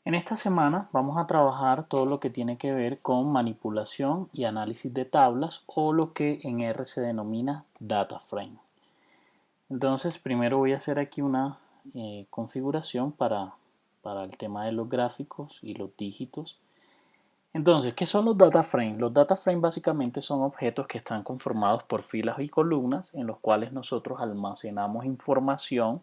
En esta semana vamos a trabajar todo lo que tiene que ver con manipulación y análisis de tablas o lo que en R se denomina data frame. Entonces primero voy a hacer aquí una configuración para el tema de los gráficos y los dígitos. Entonces, ¿qué son los data frames? Los data frames básicamente son objetos que están conformados por filas y columnas en los cuales nosotros almacenamos información,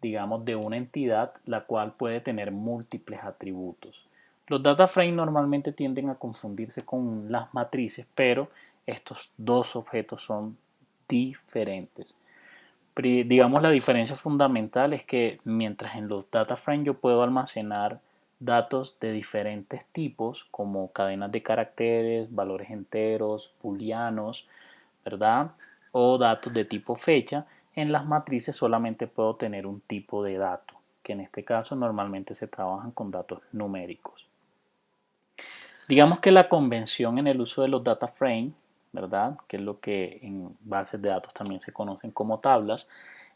digamos, de una entidad, la cual puede tener múltiples atributos. Los data frames normalmente tienden a confundirse con las matrices, pero estos dos objetos son diferentes. Digamos, la diferencia fundamental es que mientras en los data frames yo puedo almacenar datos de diferentes tipos, como cadenas de caracteres, valores enteros, booleanos, ¿verdad? O datos de tipo fecha, en las matrices solamente puedo tener un tipo de dato, que en este caso normalmente se trabajan con datos numéricos. Digamos que la convención en el uso de los data frames, ¿verdad? Que es lo que en bases de datos también se conocen como tablas,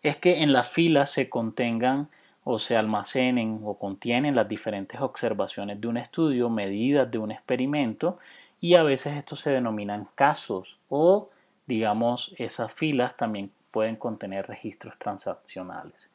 es que en las filas se contengan o se almacenen o contienen las diferentes observaciones de un estudio, medidas de un experimento, y a veces estos se denominan casos o, digamos, esas filas también pueden contener registros transaccionales.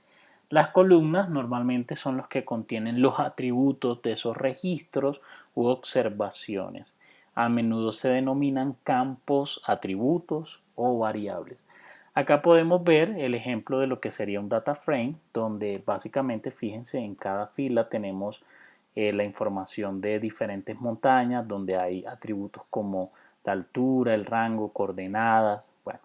Las columnas normalmente son los que contienen los atributos de esos registros u observaciones. A menudo se denominan campos, atributos o variables. Acá podemos ver el ejemplo de lo que sería un data frame, donde básicamente, fíjense, en cada fila tenemos la información de diferentes montañas, donde hay atributos como la altura, el rango, coordenadas, bueno,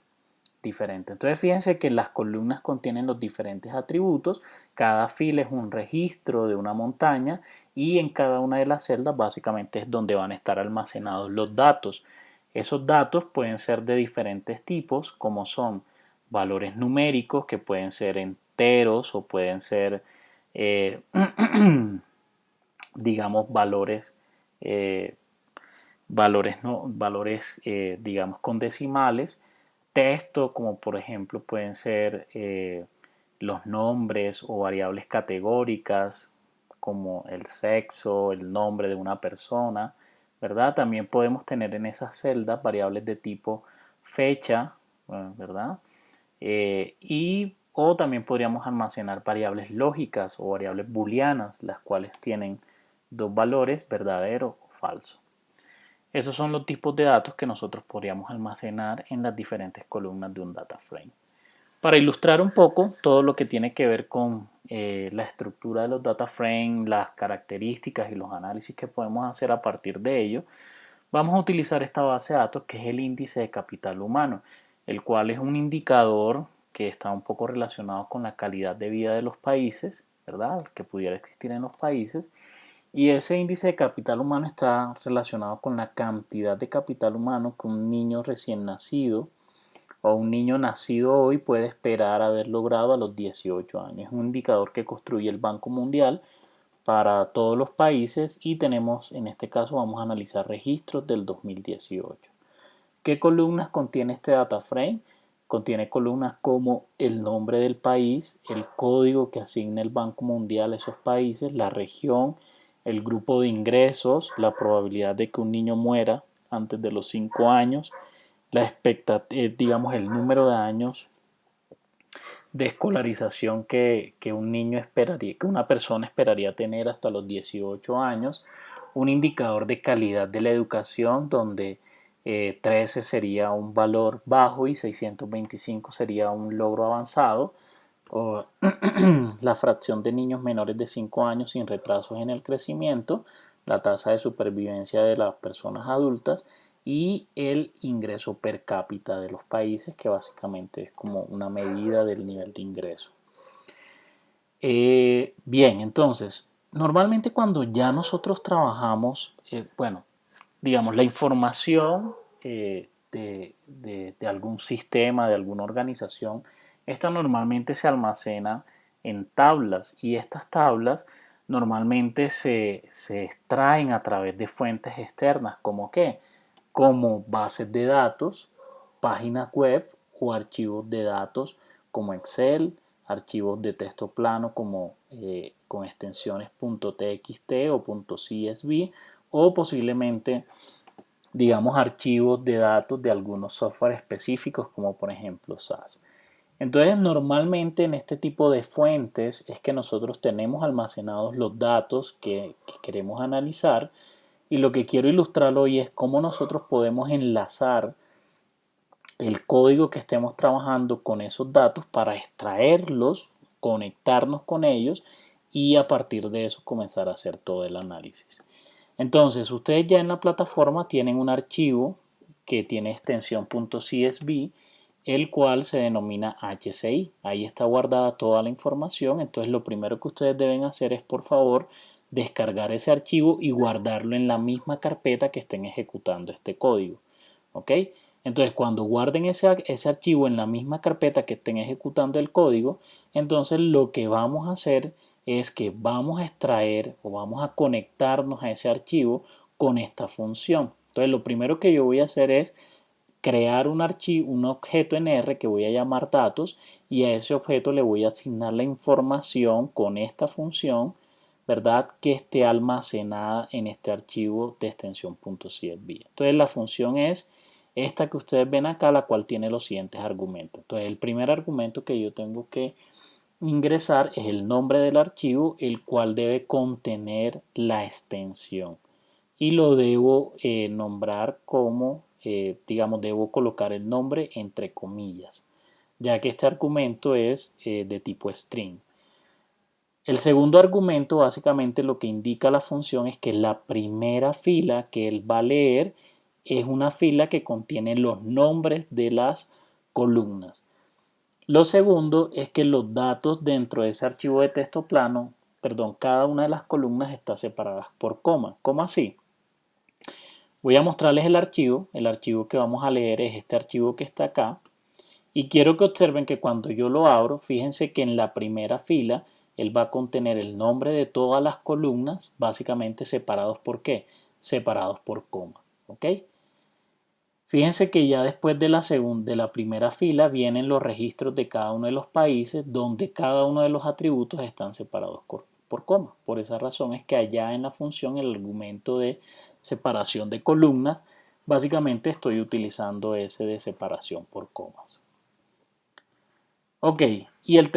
diferente. Entonces fíjense que las columnas contienen los diferentes atributos, cada fila es un registro de una montaña y en cada una de las celdas básicamente es donde van a estar almacenados los datos. Esos datos pueden ser de diferentes tipos, como son valores numéricos, que pueden ser enteros o pueden ser, digamos, eh, valores, digamos, con decimales. Texto, como por ejemplo pueden ser los nombres o variables categóricas, como el sexo, el nombre de una persona, ¿verdad? También podemos tener en esas celdas variables de tipo fecha, ¿verdad? O también podríamos almacenar variables lógicas o variables booleanas, las cuales tienen dos valores, verdadero o falso. Esos son los tipos de datos que nosotros podríamos almacenar en las diferentes columnas de un data frame. Para ilustrar un poco todo lo que tiene que ver con la estructura de los data frame, las características y los análisis que podemos hacer a partir de ello, vamos a utilizar esta base de datos que es el índice de capital humano, el cual es un indicador que está un poco relacionado con la calidad de vida de los países, ¿verdad? Que pudiera existir en los países. Y ese índice de capital humano está relacionado con la cantidad de capital humano que un niño recién nacido o un niño nacido hoy puede esperar haber logrado a los 18 años. Es un indicador que construye el Banco Mundial para todos los países y tenemos, en este caso, vamos a analizar registros del 2018. ¿Qué columnas contiene este data frame? Contiene columnas como el nombre del país, el código que asigna el Banco Mundial a esos países, la región, el grupo de ingresos, la probabilidad de que un niño muera antes de los 5 años, la expectativa, digamos, el número de años de escolarización que un niño esperaría, que una persona esperaría tener hasta los 18 años, un indicador de calidad de la educación donde 13 sería un valor bajo y 625 sería un logro avanzado, o la fracción de niños menores de 5 años sin retrasos en el crecimiento, la tasa de supervivencia de las personas adultas y el ingreso per cápita de los países, que básicamente es como una medida del nivel de ingreso. Bien, entonces, normalmente cuando ya nosotros trabajamos, bueno, digamos, la información de algún sistema, de alguna organización, esta normalmente se almacena en tablas y estas tablas normalmente se extraen a través de fuentes externas, como qué, como bases de datos, páginas web o archivos de datos como Excel, archivos de texto plano como con extensiones .txt o .csv, o posiblemente, digamos, archivos de datos de algunos software específicos como por ejemplo SAS. Entonces, normalmente en este tipo de fuentes es que nosotros tenemos almacenados los datos que queremos analizar, y lo que quiero ilustrar hoy es cómo nosotros podemos enlazar el código que estemos trabajando con esos datos para extraerlos, conectarnos con ellos y a partir de eso comenzar a hacer todo el análisis. Entonces, ustedes ya en la plataforma tienen un archivo que tiene extensión .csv, el cual se denomina HCI. Ahí está guardada toda la información. Entonces, lo primero que ustedes deben hacer es, por favor, descargar ese archivo y guardarlo en la misma carpeta que estén ejecutando este código. ¿Ok? Entonces, cuando guarden ese archivo en la misma carpeta que estén ejecutando el código, entonces lo que vamos a hacer es que vamos a extraer o vamos a conectarnos a ese archivo con esta función. Entonces, lo primero que yo voy a hacer es crear un archivo, un objeto en R que voy a llamar datos, y a ese objeto le voy a asignar la información con esta función, ¿verdad?, que esté almacenada en este archivo de extensión .csv. Entonces, la función es esta que ustedes ven acá, la cual tiene los siguientes argumentos. Entonces, el primer argumento que yo tengo que ingresar es el nombre del archivo, el cual debe contener la extensión, y lo debo nombrar como, digamos, debo colocar el nombre entre comillas, ya que este argumento es de tipo string. El segundo argumento, básicamente lo que indica la función es que la primera fila que él va a leer es una fila que contiene los nombres de las columnas. Lo segundo es que los datos dentro de ese archivo de texto plano, perdón, cada una de las columnas está separada por coma. ¿Cómo así? Voy a mostrarles el archivo que vamos a leer es este archivo que está acá, y quiero que observen que cuando yo lo abro, fíjense que en la primera fila él va a contener el nombre de todas las columnas, básicamente separados por ¿qué? Separados por coma, ¿ok? Fíjense que ya después de la primera fila vienen los registros de cada uno de los países, donde cada uno de los atributos están separados por coma. Por esa razón es que allá en la función, el argumento de separación de columnas, básicamente estoy utilizando ese de separación por comas. Ok, y el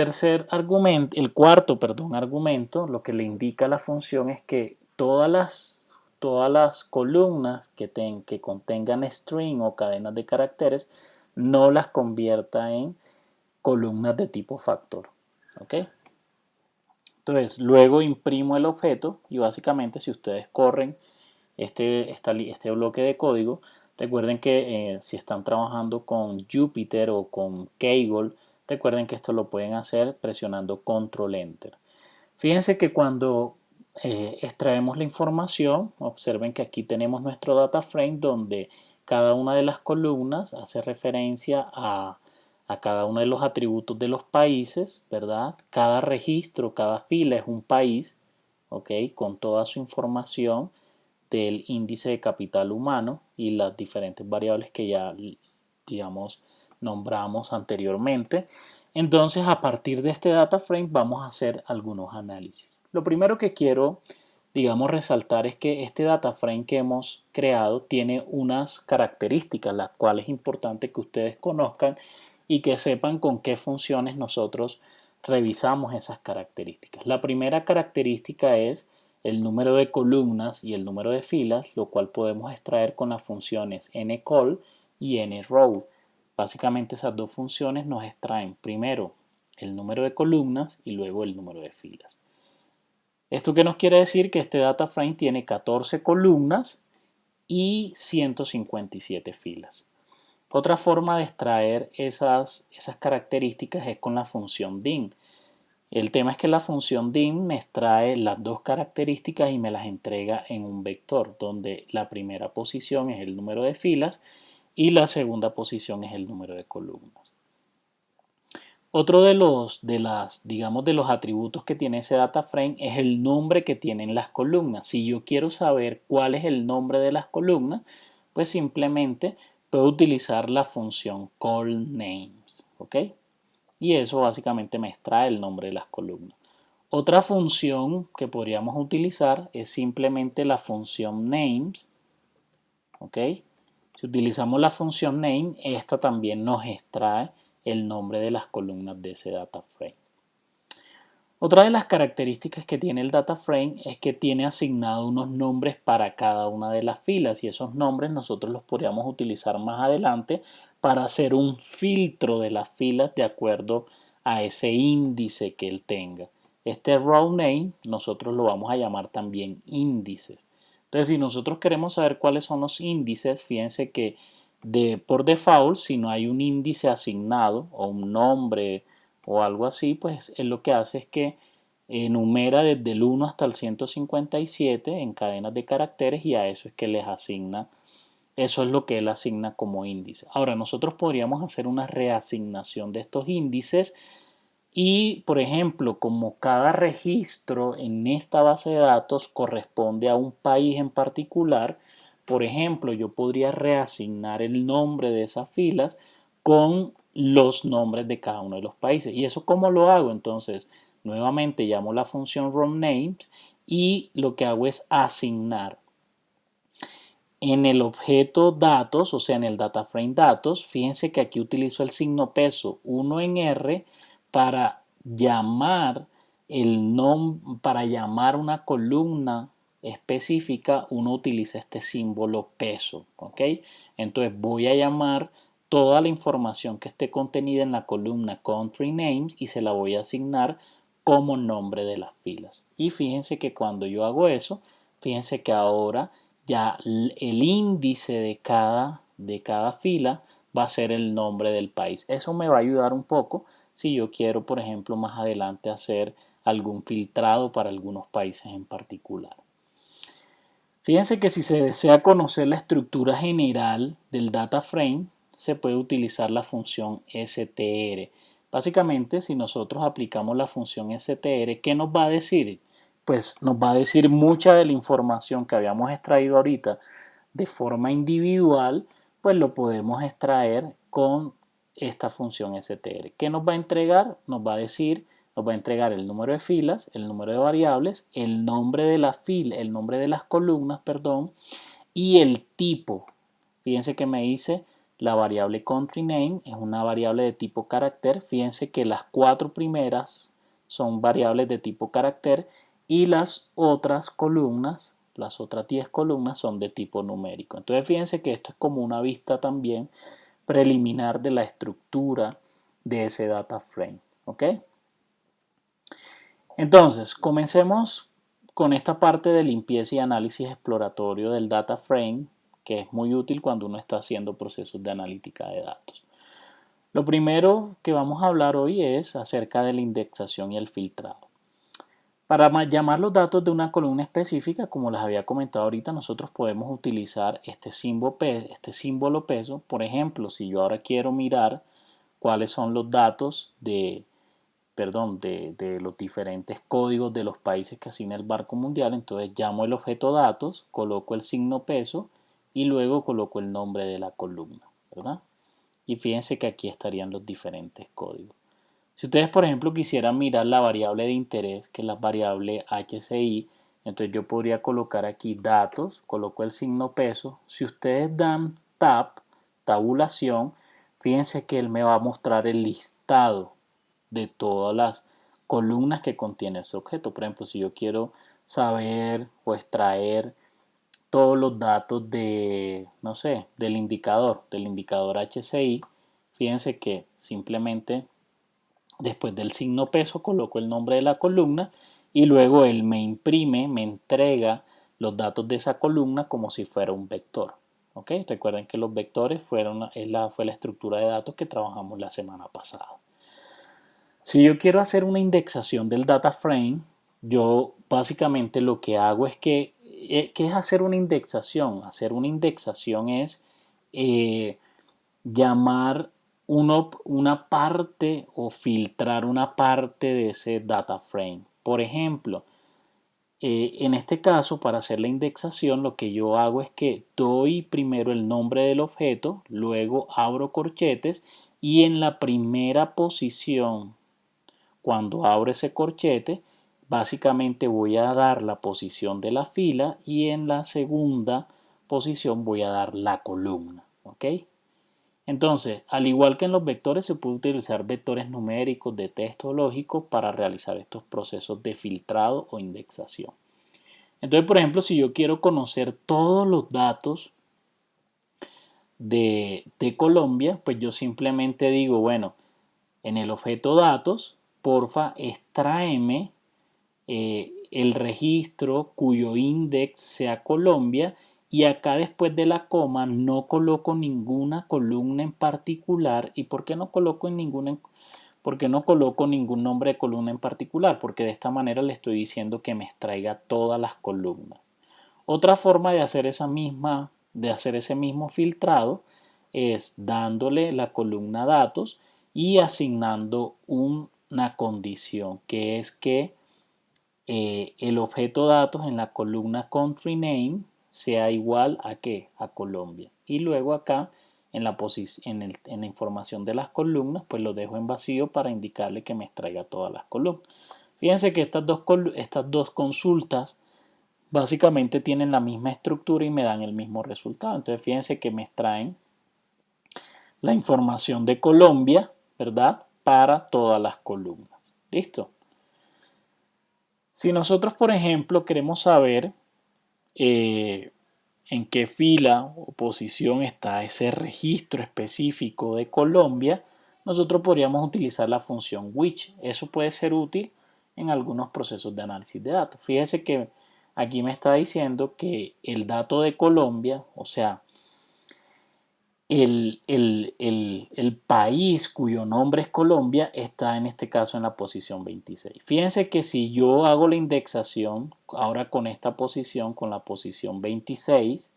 cuarto, perdón, argumento, lo que le indica a la función es que todas las columnas que contengan string o cadenas de caracteres no las convierta en columnas de tipo factor. ¿Ok? Entonces, luego imprimo el objeto y básicamente si ustedes corren este bloque de código, recuerden que si están trabajando con Jupyter o con Kaggle, recuerden que esto lo pueden hacer presionando Control Enter. Fíjense que cuando extraemos la información, observen que aquí tenemos nuestro data frame donde cada una de las columnas hace referencia a cada uno de los atributos de los países, ¿verdad? Cada registro, cada fila es un país, ¿ok? Con toda su información del índice de capital humano y las diferentes variables que ya, digamos, nombramos anteriormente. Entonces, a partir de este data frame vamos a hacer algunos análisis. Lo primero que quiero, digamos, resaltar es que este data frame que hemos creado tiene unas características, las cuales es importante que ustedes conozcan y que sepan con qué funciones nosotros revisamos esas características. La primera característica es el número de columnas y el número de filas, lo cual podemos extraer con las funciones ncall y nrow. Básicamente esas dos funciones nos extraen primero el número de columnas y luego el número de filas. ¿Esto qué nos quiere decir? Que este data frame tiene 14 columnas y 157 filas. Otra forma de extraer esas características es con la función dim. El tema es que la función dim me extrae las dos características y me las entrega en un vector, donde la primera posición es el número de filas y la segunda posición es el número de columnas. Otro de los atributos que tiene ese data frame es el nombre que tienen las columnas. Si yo quiero saber cuál es el nombre de las columnas, pues simplemente puedo utilizar la función callNames, ¿ok? y eso básicamente me extrae el nombre de las columnas. Otra función que podríamos utilizar es simplemente la función names, ¿ok? Si utilizamos la función name, esta también nos extrae el nombre de las columnas de ese data frame. Otra de las características que tiene el data frame es que tiene asignado unos nombres para cada una de las filas y esos nombres nosotros los podríamos utilizar más adelante para hacer un filtro de las filas de acuerdo a ese índice que él tenga. Este row name nosotros lo vamos a llamar también índices. Entonces, si nosotros queremos saber cuáles son los índices, fíjense que por default, si no hay un índice asignado o un nombre o algo así, pues él lo que hace es que enumera desde el 1 hasta el 157 en cadenas de caracteres y a eso es que les asigna, eso es lo que él asigna como índice. Ahora, nosotros podríamos hacer una reasignación de estos índices y, por ejemplo, como cada registro en esta base de datos corresponde a un país en particular, por ejemplo, yo podría reasignar el nombre de esas filas con los nombres de cada uno de los países. ¿Y eso cómo lo hago? Entonces, nuevamente llamo la función rowNames y lo que hago es asignar en el objeto datos, o sea, en el data frame datos, fíjense que aquí utilizo el signo peso 1 en R para llamar para llamar una columna específica, uno utiliza este símbolo peso, ¿ok? Entonces voy a llamar toda la información que esté contenida en la columna country names y se la voy a asignar como nombre de las filas. Y fíjense que cuando yo hago eso, fíjense que ahora ya el índice de cada fila va a ser el nombre del país. Eso me va a ayudar un poco si yo quiero, por ejemplo, más adelante hacer algún filtrado para algunos países en particular. Fíjense que si se desea conocer la estructura general del data frame, se puede utilizar la función str. Básicamente, si nosotros aplicamos la función str, ¿qué nos va a decir? Pues nos va a decir mucha de la información que habíamos extraído ahorita de forma individual, pues lo podemos extraer con esta función str. ¿Qué nos va a entregar? Nos va a entregar el número de filas, el número de variables, el nombre de las filas, el nombre de las columnas, perdón, y el tipo. Fíjense que me dice la variable country name es una variable de tipo carácter. Fíjense que las 4 primeras son variables de tipo carácter y las otras columnas, las otras 10 columnas son de tipo numérico. Entonces fíjense que esto es como una vista también preliminar de la estructura de ese data frame. ¿Ok? Entonces, comencemos con esta parte de limpieza y análisis exploratorio del data frame, que es muy útil cuando uno está haciendo procesos de analítica de datos. Lo primero que vamos a hablar hoy es acerca de la indexación y el filtrado. Para llamar los datos de una columna específica, como les había comentado ahorita, nosotros podemos utilizar este símbolo peso. Por ejemplo, si yo ahora quiero mirar cuáles son los datos de los diferentes códigos de los países que asigna el Banco Mundial, entonces llamo el objeto datos, coloco el signo peso y luego coloco el nombre de la columna, ¿verdad? Y fíjense que aquí estarían los diferentes códigos. Si ustedes, por ejemplo, quisieran mirar la variable de interés, que es la variable HCI, entonces yo podría colocar aquí datos, coloco el signo peso. Si ustedes dan tabulación, fíjense que él me va a mostrar el listado de todas las columnas que contiene ese objeto. Por ejemplo, si yo quiero saber o extraer todos los datos de, no sé, del indicador HCI, fíjense que simplemente después del signo peso coloco el nombre de la columna y luego él me imprime, me entrega los datos de esa columna como si fuera un vector. ¿Ok? Recuerden que los vectores fue la estructura de datos que trabajamos la semana pasada. Si yo quiero hacer una indexación del data frame, yo básicamente lo que hago es ¿qué es hacer una indexación? Hacer una indexación es llamar una parte o filtrar una parte de ese data frame. Por ejemplo, en este caso, para hacer la indexación, lo que yo hago es que doy primero el nombre del objeto, luego abro corchetes y en la primera posición, cuando abro ese corchete, básicamente voy a dar la posición de la fila y en la segunda posición voy a dar la columna. ¿Ok? Entonces, al igual que en los vectores, se puede utilizar vectores numéricos de texto lógico para realizar estos procesos de filtrado o indexación. Entonces, por ejemplo, si yo quiero conocer todos los datos de Colombia, pues yo simplemente digo, bueno, en el objeto datos, porfa, extráeme el registro cuyo index sea Colombia y acá después de la coma no coloco ninguna columna en particular. ¿Y por qué no coloco por qué no coloco ningún nombre de columna en particular? Porque de esta manera le estoy diciendo que me extraiga todas las columnas. Otra forma de hacer ese mismo filtrado es dándole la columna datos y asignando una condición, que es que el objeto datos en la columna country name sea igual a ¿qué? A Colombia. Y luego acá en la información de las columnas, pues lo dejo en vacío para indicarle que me extraiga todas las columnas. Fíjense que estas dos consultas básicamente tienen la misma estructura y me dan el mismo resultado. Entonces fíjense que me extraen la información de Colombia, ¿verdad? Para todas las columnas. ¿Listo? Si nosotros, por ejemplo, queremos saber eh, en qué fila o posición está ese registro específico de Colombia, nosotros podríamos utilizar la función which. Eso puede ser útil en algunos procesos de análisis de datos. Fíjese que aquí me está diciendo que el dato de Colombia, o sea, el país cuyo nombre es Colombia está en este caso en la posición 26. Fíjense que si yo hago la indexación ahora con esta posición, con la posición 26,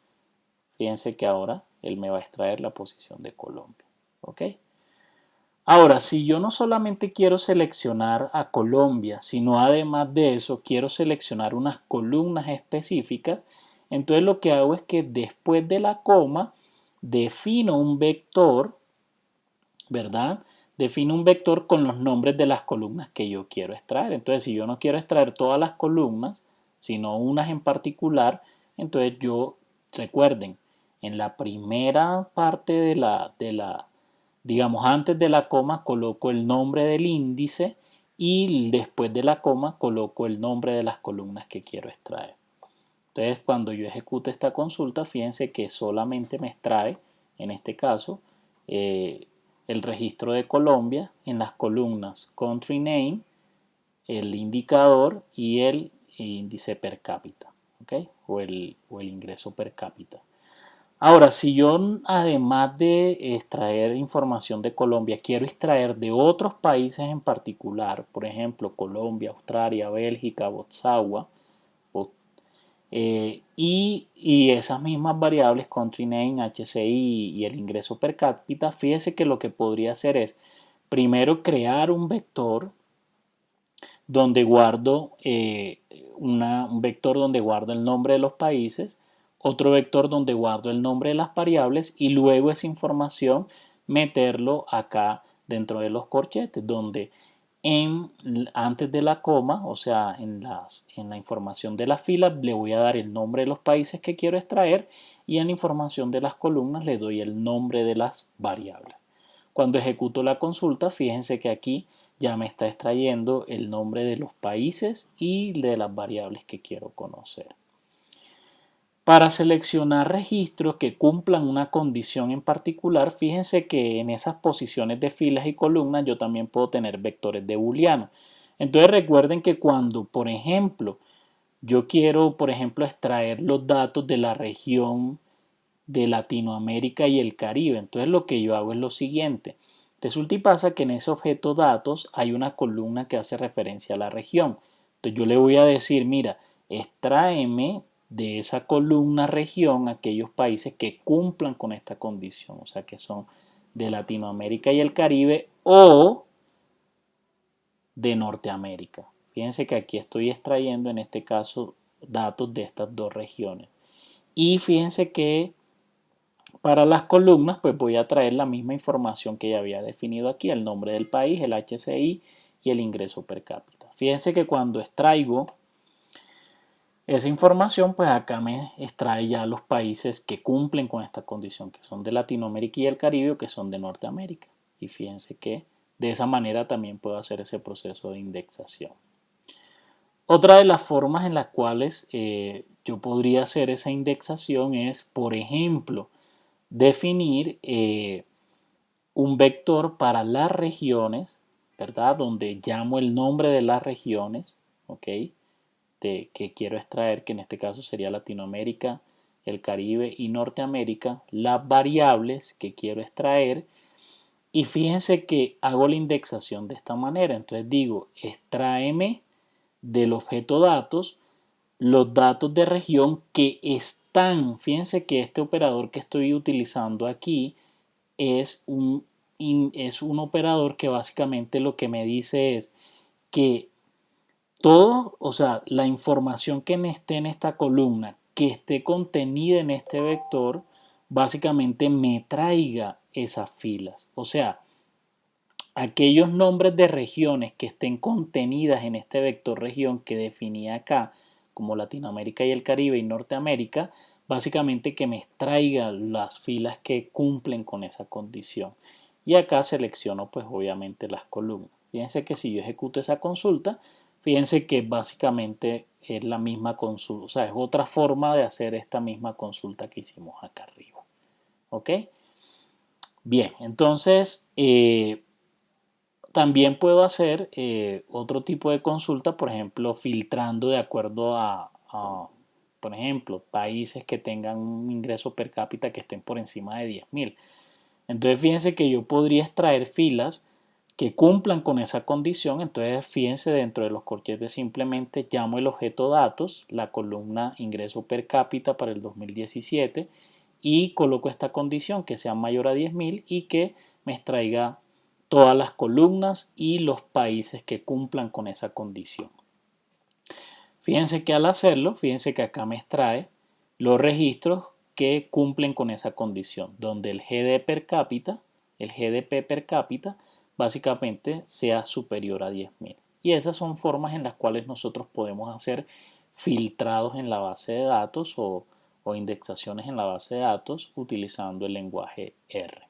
fíjense que ahora él me va a extraer la posición de Colombia. ¿Ok? Ahora, si yo no solamente quiero seleccionar a Colombia, sino además de eso quiero seleccionar unas columnas específicas, entonces lo que hago es que después de la coma defino un vector, ¿verdad? Defino un vector con los nombres de las columnas que yo quiero extraer. Entonces, si yo no quiero extraer todas las columnas, sino unas en particular, entonces recuerden, en la primera parte digamos, antes de la coma coloco el nombre del índice y después de la coma coloco el nombre de las columnas que quiero extraer. Entonces, cuando yo ejecute esta consulta, fíjense que solamente me extrae, en este caso, eh, el registro de Colombia en las columnas Country Name, el indicador y el índice per cápita, ¿ok? O el ingreso per cápita. Ahora, si yo además de extraer información de Colombia, quiero extraer de otros países en particular, por ejemplo, Colombia, Australia, Bélgica, Botswana, y esas mismas variables, country name, HCI y el ingreso per cápita, fíjese que lo que podría hacer es primero crear un vector donde guardo un vector donde guardo el nombre de los países, otro vector donde guardo el nombre de las variables y luego esa información meterlo acá dentro de los corchetes, donde antes de la coma, o sea, en la información de la fila, le voy a dar el nombre de los países que quiero extraer y en la información de las columnas le doy el nombre de las variables. Cuando ejecuto la consulta, fíjense que aquí ya me está extrayendo el nombre de los países y de las variables que quiero conocer. Para seleccionar registros que cumplan una condición en particular, fíjense que en esas posiciones de filas y columnas yo también puedo tener vectores de booleano. Entonces recuerden que cuando, por ejemplo, yo quiero, por ejemplo, extraer los datos de la región de Latinoamérica y el Caribe, entonces lo que yo hago es lo siguiente. Resulta y pasa que en ese objeto datos hay una columna que hace referencia a la región. Entonces yo le voy a decir, mira, extráeme de esa columna región aquellos países que cumplan con esta condición, o sea, que son de Latinoamérica y el Caribe o de Norteamérica. Fíjense que aquí estoy extrayendo en este caso datos de estas dos regiones. Y fíjense que Para las columnas, pues voy a traer la misma información que ya había definido aquí, el nombre del país, el HCI y el ingreso per cápita. Fíjense que cuando extraigo esa información, pues acá me extrae ya los países que cumplen con esta condición, que son de Latinoamérica y el Caribe o que son de Norteamérica. Y fíjense que de esa manera también puedo hacer ese proceso de indexación. Otra de las formas en las cuales yo podría hacer esa indexación es, por ejemplo, definir un vector para las regiones, ¿verdad? Donde llamo el nombre de las regiones, ¿ok? Que quiero extraer, que en este caso sería Latinoamérica, el Caribe y Norteamérica, las variables que quiero extraer. Y fíjense que hago la indexación de esta manera. Entonces digo, extráeme del objeto datos los datos de región que están, fíjense que este operador que estoy utilizando aquí es un operador que básicamente lo que me dice es que todo, o sea, la información que esté en esta columna, que esté contenida en este vector, básicamente me traiga esas filas. O sea, aquellos nombres de regiones que estén contenidas en este vector región que definí acá, como Latinoamérica y el Caribe y Norteamérica, básicamente que me extraiga las filas que cumplen con esa condición. Y acá selecciono pues obviamente las columnas. Fíjense que si yo ejecuto esa consulta, fíjense que básicamente es la misma consulta, o sea, es otra forma de hacer esta misma consulta que hicimos acá arriba. ¿Ok? Bien, entonces también puedo hacer otro tipo de consulta, por ejemplo, filtrando de acuerdo por ejemplo, países que tengan un ingreso per cápita que estén por encima de 10.000. Entonces, fíjense que yo podría extraer filas que cumplan con esa condición. Entonces, fíjense, dentro de los corchetes simplemente llamo el objeto datos, la columna ingreso per cápita para el 2017 y coloco esta condición que sea mayor a 10.000 y que me extraiga todas las columnas y los países que cumplan con esa condición. Fíjense que al hacerlo, fíjense que acá me extrae los registros que cumplen con esa condición, donde el GD per cápita, el GDP per cápita, básicamente sea superior a 10.000. Y esas son formas en las cuales nosotros podemos hacer filtrados en la base de datos o indexaciones en la base de datos utilizando el lenguaje R.